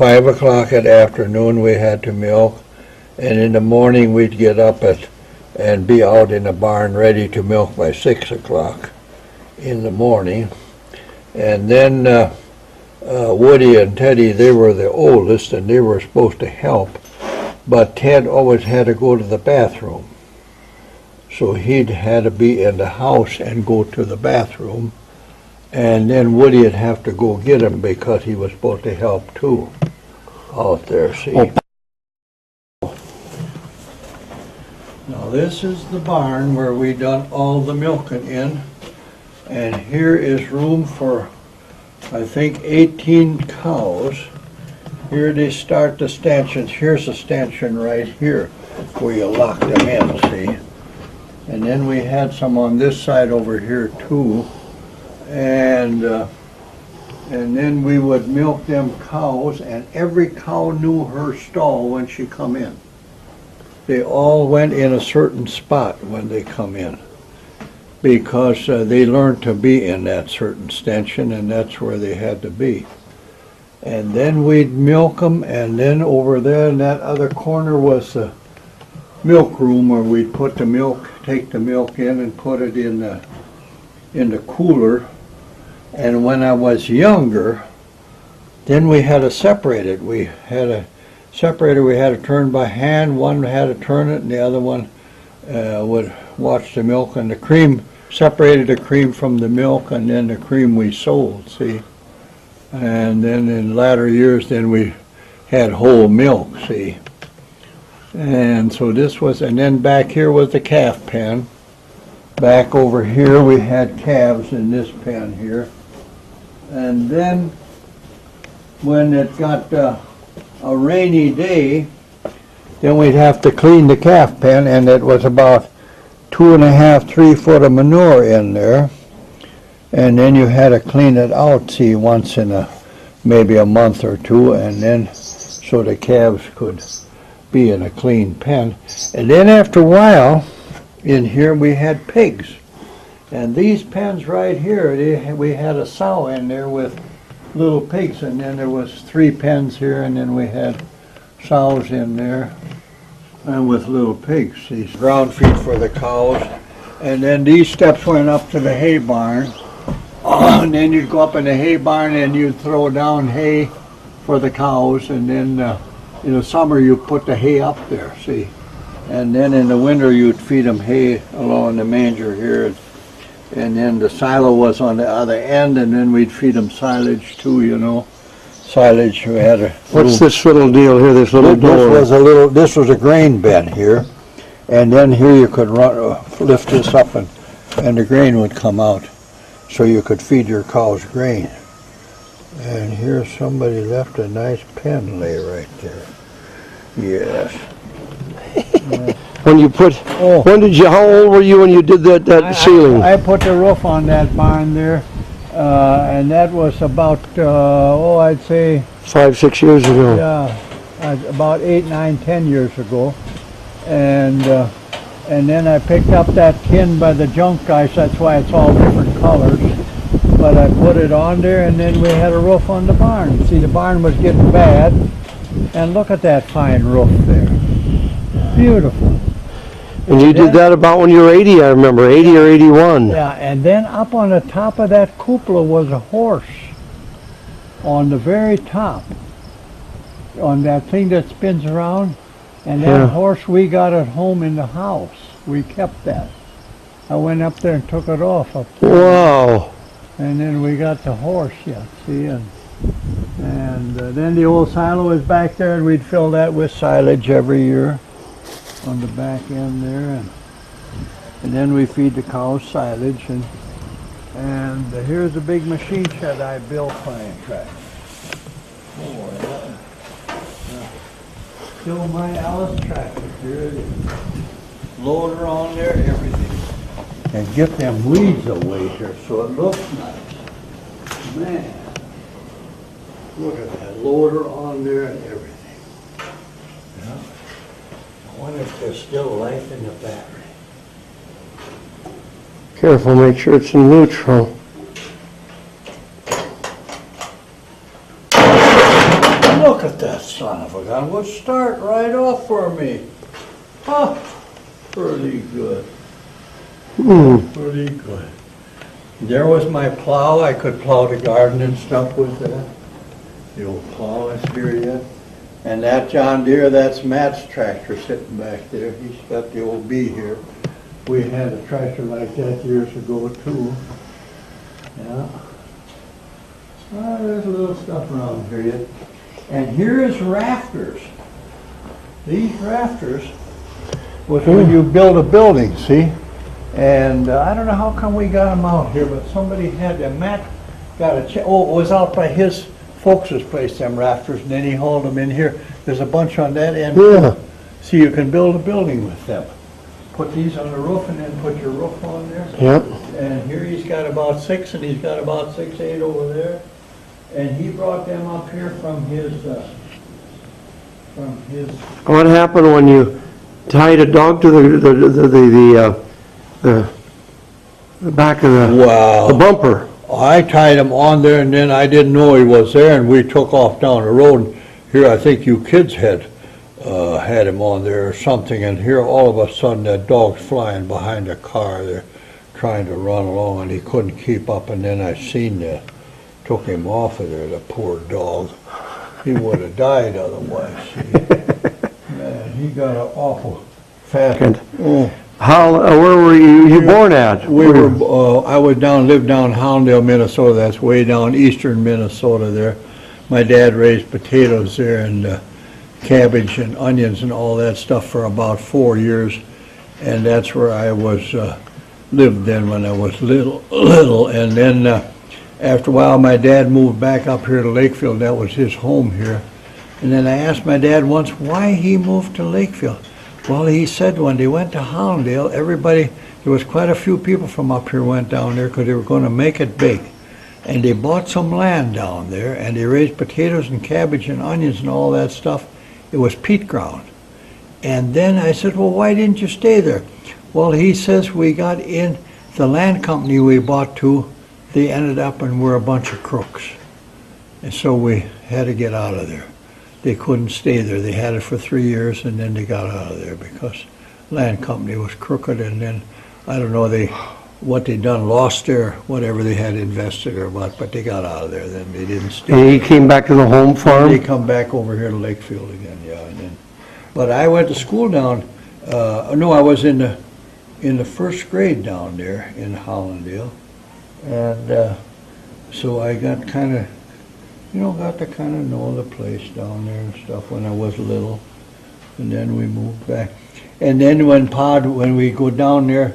5 o'clock at afternoon we had to milk, and in the morning we'd get up and be out in the barn ready to milk by 6 o'clock in the morning. And then Woody and Teddy, they were the oldest and they were supposed to help, but Ted always had to go to the bathroom. So he'd had to be in the house and go to the bathroom, and then Woody'd have to go get him because he was supposed to help too out there, see. Now this is the barn where we done all the milking in, and here is room for, I think, 18 cows. Here they start the stanchions. Here's a stanchion right here where you lock them in, see. And then we had some on this side over here too, and then we would milk them cows, and every cow knew her stall when she come in. They all went in a certain spot when they come in, because they learned to be in that certain stanchion, and that's where they had to be. And then we'd milk them, and then over there in that other corner was the milk room where we'd put the milk, take the milk in and put it in the cooler. And when I was younger, then we had to separate it. We had a separator we had to turn by hand. One had to turn it, and the other one would watch the milk, and the cream, separated the cream from the milk, and then the cream we sold, see. And then in latter years, then we had whole milk, see. And so this was, and then back here was the calf pen. Back over here we had calves in this pen here. And then when it got a rainy day, then we'd have to clean the calf pen, and it was about 2.5, 3 foot of manure in there. And then you had to clean it out, see, once in maybe a month or two, and then so the calves could be in a clean pen. And then after a while, in here we had pigs. And these pens right here, we had a sow in there with little pigs, and then there was 3 pens here, and then we had sows in there and with little pigs. These ground feed for the cows. And then these steps went up to the hay barn. And then you'd go up in the hay barn and you'd throw down hay for the cows, and then in the summer you put the hay up there, see. And then in the winter you'd feed them hay along the manger here. And then the silo was on the other end, and then we'd feed them silage too, you know. Silage, we had a... What's this little deal here, this little door? This was a grain bin here. And then here you could lift this up, and the grain would come out, so you could feed your cows grain. And here somebody left a nice pen lay right there. Yes. When you put, how old were you when you did that ceiling? I put the roof on that barn there, and that was about, I'd say... 5, 6 years ago. Yeah, about 8, 9, 10 years ago. And then I picked up that tin by the junk guys, that's why it's all different colors. But I put it on there, and then we had a roof on the barn. See, the barn was getting bad, and look at that fine roof there. Beautiful. And you did that about when you were 80, I remember, 80 or 81. Yeah, and then up on the top of that cupola was a horse. On the very top. On that thing that spins around. And that horse we got at home in the house. We kept that. I went up there and took it off up there. Wow. And then we got the horse, see, and then the old silo is back there, and we'd fill that with silage every year on the back end there, and then we feed the cows silage, and here's a big machine shed I built flying track. Still my Alice tractor, here it is. Loader on there, everything. And get them weeds away here so it looks nice. Man, look at that loader on there and everything. Yeah. I wonder if there's still life in the battery. Careful, make sure it's in neutral. Look look at that son of a gun. Would start right off for me. Huh, pretty good. Pretty good. There was my plow. I could plow the garden and stuff with that. The old plow is here yet. And that John Deere, that's Matt's tractor sitting back there. He's got the old B here. We had a tractor like that years ago too. Yeah. There's a little stuff around here yet. And here is rafters. These rafters was when you build a building, see? And I don't know how come we got them out here, but somebody had them. Matt got a it was out by his folks' place, them rafters, and then he hauled them in here. There's a bunch on that end. Yeah. So you can build a building with them. Put these on the roof and then put your roof on there. Yep. And here he's got about 6 and he's got about 6, 8 over there. And he brought them up here from his What happened when you tied a dog to the back of the bumper? I tied him on there and then I didn't know he was there and we took off down the road. Here I think you kids had him on there or something, and here all of a sudden that dog's flying behind a car there trying to run along and he couldn't keep up, and then I seen that. Took him off of there, the poor dog. He would have died otherwise. Man, he got an awful fast. How? Where were you born at? I lived down Hollandale, Minnesota. That's way down eastern Minnesota there. My dad raised potatoes there and cabbage and onions and all that stuff for about 4 years, and that's where I was lived then when I was little, and then after a while my dad moved back up here to Lakefield. That was his home here, and then I asked my dad once why he moved to Lakefield. Well, he said when they went to Hollandale, there was quite a few people from up here went down there because they were going to make it big. And they bought some land down there, and they raised potatoes and cabbage and onions and all that stuff. It was peat ground. And then I said, well, why didn't you stay there? Well, he says we got in, the land company we bought to, they ended up and were a bunch of crooks. And so we had to get out of there. They couldn't stay there. They had it for 3 years, and then they got out of there because land company was crooked, and then, I don't know, what they done, lost their, whatever they had invested or what, but they got out of there then. They didn't stay. And he came back to the home farm? They come back over here to Lakefield again, yeah. And then, but I went to school down, I was in the first grade down there in Hollandale. And so I got to kind of know the place down there and stuff when I was little. And then we moved back. And then when we go down there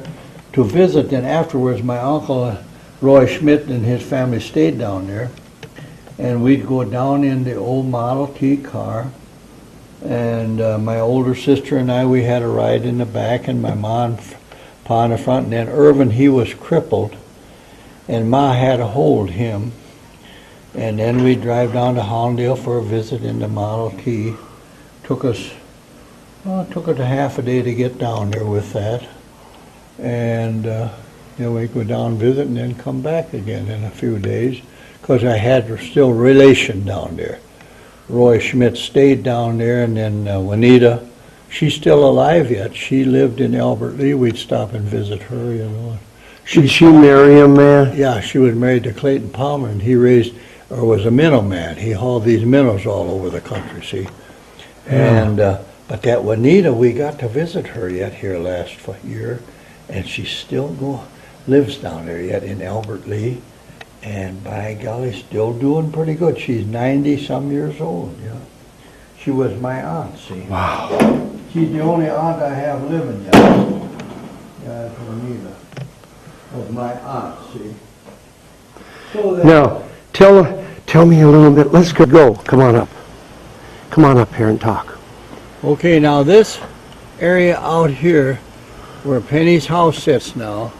to visit, then afterwards my uncle Roy Schmidt and his family stayed down there, and we'd go down in the old Model T car, and my older sister and we had a ride in the back, and my mom and pa in the front, and then Irvin, he was crippled, and Ma had to hold him, and then we'd drive down to Hollandale for a visit in the Model T. Took us a half a day to get down there with that. And we go down and visit and then come back again in a few days because I had still relation down there. Roy Schmidt stayed down there, and then Juanita, she's still alive yet. She lived in Albert Lea. We'd stop and visit her, Did she marry a man? Yeah, she was married to Clayton Palmer, and he was a minnow man. He hauled these minnows all over the country, see. Yeah. And but that Juanita, we got to visit her yet here last year. And she still lives down there yet in Albert Lea, and by golly, still doing pretty good. She's 90-some years old, yeah. She was my aunt, see. Wow. She's the only aunt I have living yet. Yeah, Juanita was my aunt, see. So now, tell me a little bit. Let's go. Come on up. Come on up here and talk. Okay, now this area out here, where Penny's house sits now,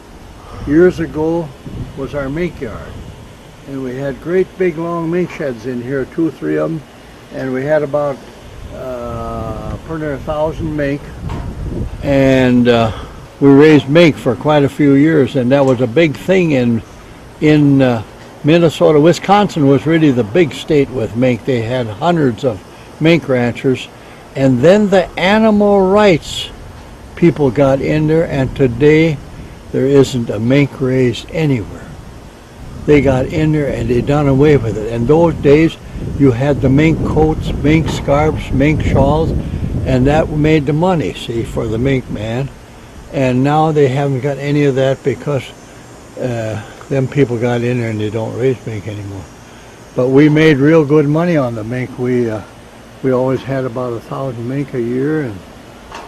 years ago was our mink yard. And we had great big long mink sheds in here, 2 or 3 of them. And we had about pretty 1,000 mink. And we raised mink for quite a few years, and that was a big thing in Minnesota. Wisconsin was really the big state with mink. They had hundreds of mink ranchers, and then the animal rights people got in there, and today there isn't a mink raised anywhere. They got in there and they done away with it. In those days, you had the mink coats, mink scarves, mink shawls, and that made the money, see, for the mink man. And now they haven't got any of that because them people got in there and they don't raise mink anymore. But we made real good money on the mink. We always had about 1,000 mink a year,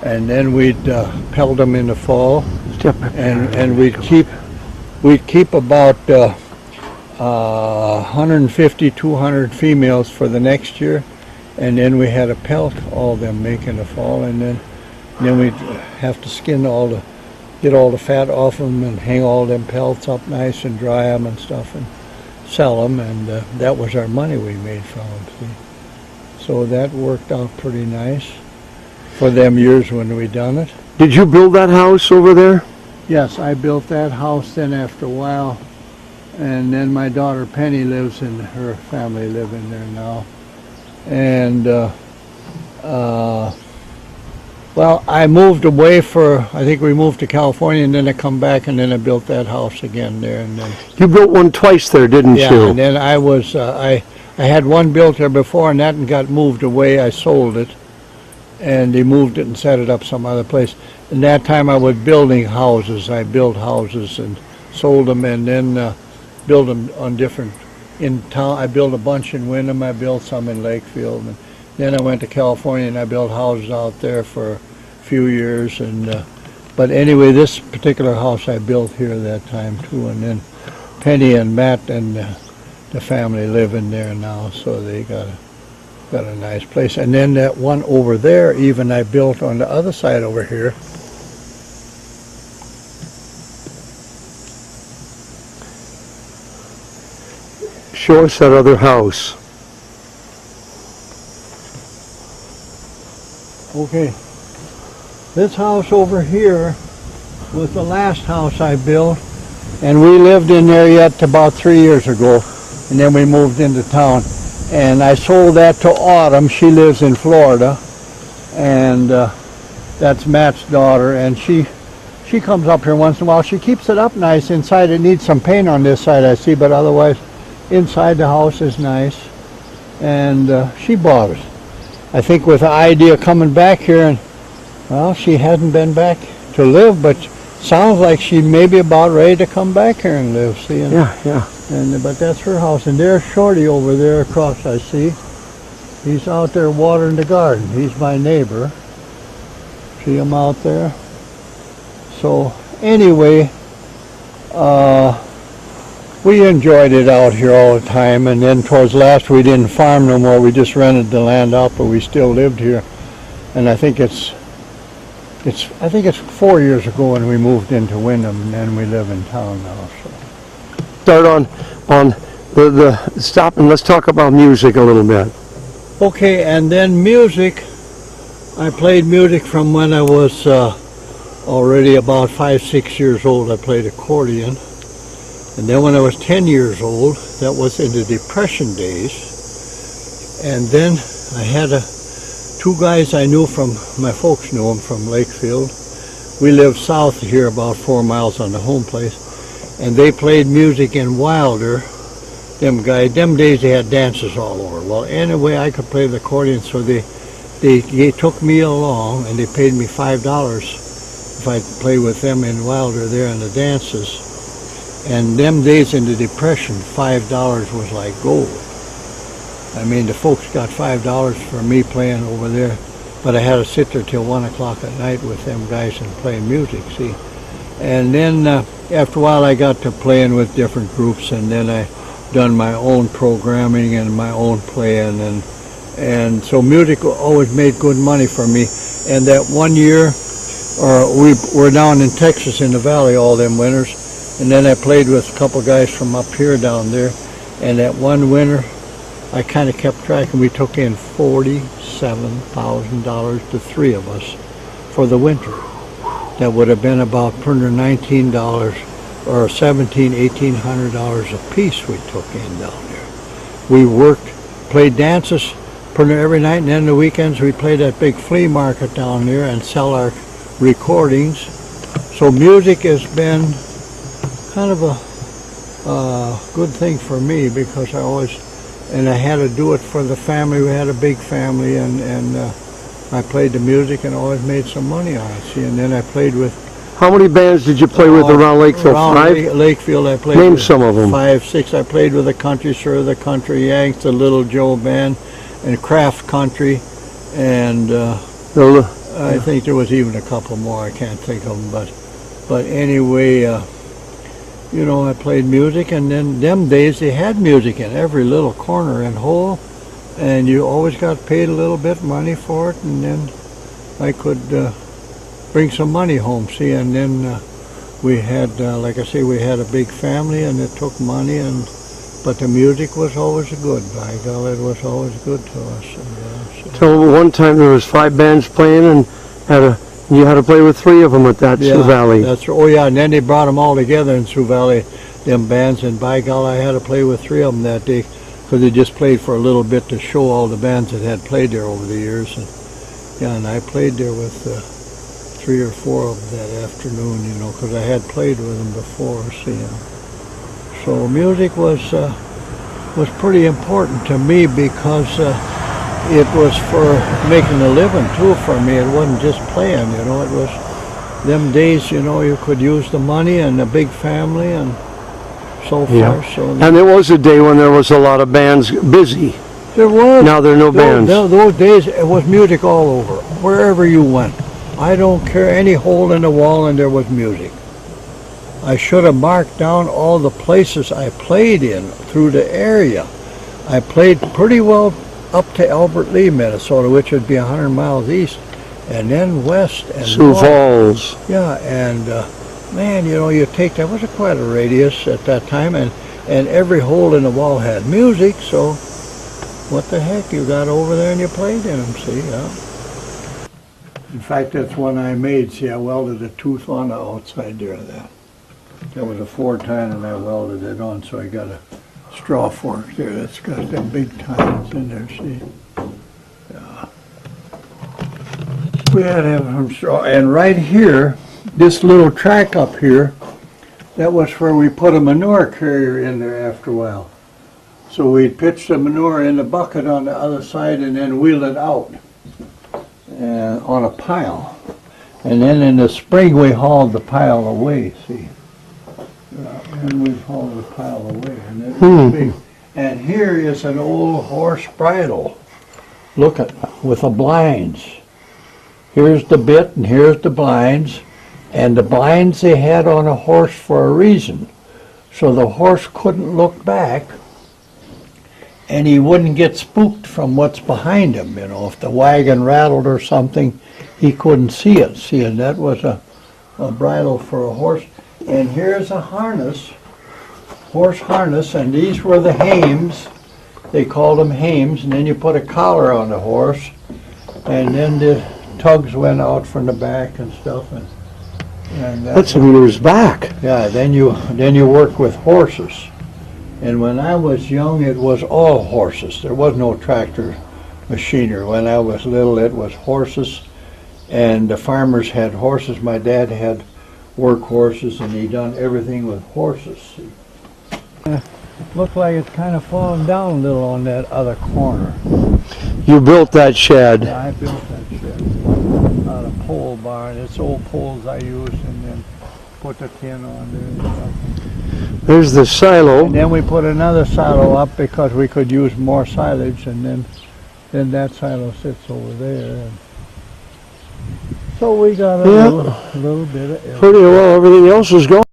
and then we'd pelt them in the fall, and we'd keep about 150, 200 females for the next year, and then we had to pelt all them mink in the fall, and then we'd have to get all the fat off them and hang all them pelts up nice and dry them and stuff and sell them, and that was our money we made from them, see. So that worked out pretty nice for them years when we done it. Did you build that house over there? Yes, I built that house then after a while, and then my daughter Penny lives in, her family live in there now. And well, I moved away I think we moved to California, and then I come back, and then I built that house again there. And then you built one twice there, didn't you? Yeah, and then I had one built there before, and that got moved away. I sold it, and they moved it and set it up some other place. And that time I was building houses. I built houses and sold them, and then built them on different, in town. I built a bunch in Windham. I built some in Lakefield. And then I went to California, and I built houses out there for a few years. And but anyway, this particular house I built here that time too. And then Penny and Matt and the family live in there now, so they got a nice place. And then that one over there, even I built on the other side over here. Show us that other house. Okay, this house over here was the last house I built, and we lived in there yet about 3 years ago, and then we moved into town. And I sold that to Autumn. She lives in Florida, and that's Matt's daughter, and she comes up here once in a while. She keeps it up nice inside. It needs some paint on this side, I see, but otherwise inside the house is nice. And she bought it, I think, with the idea of coming back here, and well, she hasn't been back to live, but sounds like she may be about ready to come back here and live, see. And, yeah. But that's her house, and there's Shorty over there across, I see. He's out there watering the garden. He's my neighbor. See him out there? So anyway, we enjoyed it out here all the time, and then towards last we didn't farm no more. We just rented the land out, but we still lived here. And I think it's 4 years ago when we moved into Windham, and then we live in town now. So. Start on the stop, and let's talk about music a little bit. Okay, and then music. I played music from when I was already about 5, 6 years old. I played accordion. And then when I was 10 years old, that was in the Depression days. And then I had two guys I knew from, my folks knew them from Lakefield. We lived south of here about 4 miles on the home place. And they played music in Wilder. Them days they had dances all over. Well, anyway, I could play the accordion, so they took me along, and they paid me $5 if I'd play with them in Wilder there in the dances. And them days in the Depression, $5 was like gold. I mean, the folks got $5 for me playing over there, but I had to sit there till 1 o'clock at night with them guys and play music, see. And then after a while I got to playing with different groups, and then I done my own programming and my own playing, and so music always made good money for me. And that one year, we were down in Texas in the valley all them winters, and then I played with a couple guys from up here down there, and that one winter I kind of kept track, and we took in $47,000, the three of us, for the winter. That would have been about $19 or $1,700, $1,800 a piece we took in down there. We worked, played dances every night, and then the weekends we played at big flea market down there and sell our recordings. So music has been kind of a good thing for me, because I had to do it for the family. We had a big family, and I played the music and always made some money on it. See, and then I played with. How many bands did you play with around Lakeville? Around 5? Lakefield, I played. Name with some of them. 5, 6. I played with the Country Sir, the Country Yanks, the Little Joe Band, and Craft Country, and I think there was even a couple more. I can't think of them, but anyway, you know, I played music, and then them days they had music in every little corner and hole, and you always got paid a little bit money for it, and then I could bring some money home, see, and then we had, like I say, we had a big family, and it took money, but the music was always good. By God, it was always good to us. And, So one time there was 5 bands playing, and you had to play with 3 of them at that Sioux Valley. Oh yeah, and then they brought them all together in Sioux Valley, them bands, and by God, I had to play with 3 of them that day, because they just played for a little bit to show all the bands that had played there over the years. And yeah, and I played there with 3 or 4 of them that afternoon, you know, because I had played with them before, see. So music was pretty important to me, because it was for making a living too for me. It wasn't just playing, you know. It was them days, you know, you could use the money and a big family and so forth. So and there was a day when there was a lot of bands busy. there was. Now there are no bands. Those days, it was music all over, wherever you went. I don't care, any hole in the wall, and there was music. I should have marked down all the places I played in through the area. I played pretty well up to Albert Lee, Minnesota, which would be 100 miles east, and then west and Sioux north. Falls. Yeah, and man, you know, that was quite a radius at that time, and every hole in the wall had music, so what the heck, you got over there and you played in them, see, yeah. In fact, that's one I made, see, I welded a tooth on the outside there of that. That was a 4-tine, and I welded it on, so I got a straw fork there that's got them big tines in there, see. Yeah. We had to have some straw, and right here, this little track up here, that was where we put a manure carrier in there after a while. So we'd pitch the manure in the bucket on the other side and then wheel it out on a pile. And then in the spring we hauled the pile away, see. And we hauled the pile away, and it was big. And here is an old horse bridle. Look at, with the blinds. Here's the bit and here's the blinds. And the blinds they had on a horse for a reason. So the horse couldn't look back, and he wouldn't get spooked from what's behind him, you know. If the wagon rattled or something, he couldn't see it. See, and that was a bridle for a horse. And here's a harness, horse harness, and these were the hames. They called them hames, and then you put a collar on the horse, and then the tugs went out from the back and stuff. And That's some years back. yeah, then you work with horses. And when I was young, it was all horses. There was no tractor machinery. When I was little, it was horses, and the farmers had horses. My dad had work horses, and he done everything with horses. Looks like it's kind of fallen down a little on that other corner. You built that shed. Yeah, I built that shed out of pole barn. It's old poles I used, and then put the tin on there and stuff. There's the silo. And then we put another silo up because we could use more silage, and then that silo sits over there. And so we got a little bit of everything. Pretty well, everything else is gone.